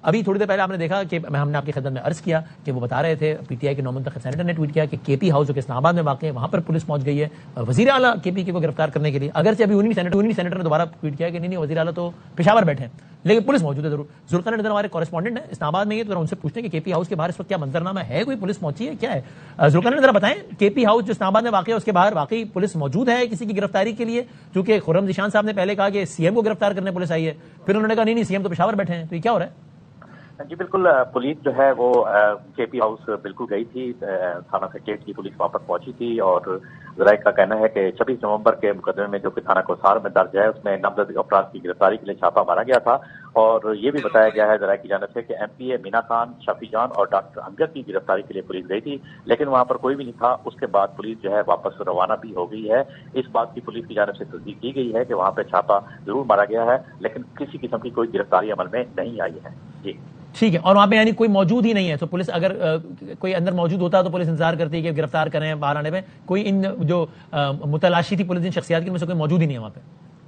ابھی تھوڑی دیر پہلے آپ نے دیکھا کہ ہم نے آپ کی خدمت میں عرض کیا کہ وہ بتا رہے تھے پی ٹی آئی کے نومنتخب سینیٹر نے ٹویٹ کیا کہ کے پی ہاؤس جو کہ اسلام آباد میں واقع ہے وہاں پر پولیس پہنچ گئی ہے وزیر اعلیٰ کے پی کو گرفتار کرنے کے لیے. اگرچہ ابھی انہی سینیٹر نے دوبارہ ٹویٹ کیا کہ نہیں وزیر اعلیٰ تو پشاور بیٹھے ہیں لیکن پولیس موجود ہے ضرور. ذوالقرنین نذر ہمارے کورسپونڈنٹ ہیں اسلام آباد میں, یہ تو ان سے پوچھتے ہیں کہ کے پی ہاؤس کے باہر اس وقت کیا منظرنامہ ہے, کوئی پولیس پہنچی ہے, کیا ہے؟ ذوالقرنین ذرا بتائیں کے پی ہاؤس جو اسلام آباد میں واقع ہے اس کے باہر واقعی پولیس موجود ہے کسی کی گرفتاری کے لیے؟ چونکہ خرم ذیشان صاحب نے پہلے کہا کہ سی ایم کو گرفتار کرنے پولیس آئی ہے, پھر انہوں نے کہا نہیں سی ایم تو پشاور بیٹھے ہیں, تو یہ کیا ہو رہا ہے؟ جی بالکل, پولیس جو ہے وہ کے پی ہاؤس بالکل گئی تھی, تھانہ سیکریٹریٹ کی پولیس وہاں پر پہنچی تھی اور ذرائع کا کہنا ہے کہ 26 نومبر کے مقدمے میں جو کہ تھانہ کوثار میں درج ہے اس میں نامزد افراد کی گرفتاری کے لیے چھاپا مارا گیا تھا, اور یہ بھی بتایا گیا ہے ذرائع کی جانب سے کہ ایم پی اے مینا خان, شفیع جان اور ڈاکٹر امجد کی گرفتاری کے لیے پولیس گئی تھی, لیکن وہاں پر کوئی بھی نہیں تھا. اس کے بعد پولیس جو ہے واپس روانہ بھی ہو گئی ہے. اس بات کی پولیس کی جانب سے تصدیق کی گئی ہے کہ وہاں پہ چھاپا ضرور مارا گیا ہے لیکن کسی قسم کی کوئی گرفتاری عمل میں نہیں آئی ہے. جی ٹھیک ہے, اور وہاں پہ یعنی کوئی موجود ہی نہیں ہے, تو پولیس اگر کوئی اندر موجود ہوتا تو پولیس انتظار کرتی ہے کہ گرفتار کریں باہر آنے میں, کوئی ان جو متلاشی تھی پولیس ان شخصیات کی میں سے کوئی موجود ہی نہیں ہے وہاں پہ؟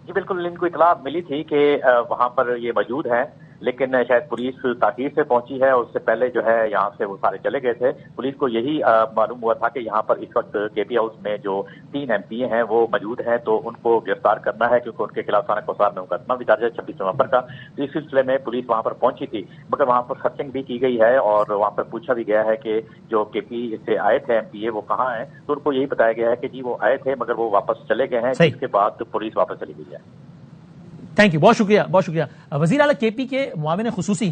جی بالکل, ان کو اطلاع ملی تھی کہ وہاں پر یہ موجود ہیں لیکن شاید پولیس تاخیر سے پہنچی ہے, اور اس سے پہلے جو ہے یہاں سے وہ سارے چلے گئے تھے. پولیس کو یہی معلوم ہوا تھا کہ یہاں پر اس وقت کے پی ہاؤس میں جو 3 ایم پی ہیں وہ موجود ہیں تو ان کو گرفتار کرنا ہے کیونکہ ان کے خلاف تھانہ کوثار میں مقدمہ بھی درج ہے 26 نومبر کا. تو اس سلسلے میں پولیس وہاں پر پہنچی تھی, مگر وہاں پر سرچنگ بھی کی گئی ہے اور وہاں پر پوچھا بھی گیا ہے کہ جو کے پی سے آئے تھے ایم پی اے وہ کہاں ہیں, تو ان کو یہی بتایا گیا ہے کہ جی وہ آئے تھے مگر وہ واپس چلے گئے ہیں, جس کے بعد پولیس واپس چلی گئی ہے. تھینک یو, بہت شکریہ, بہت شکریہ. وزیر اعلیٰ کے پی کے معاون خصوصی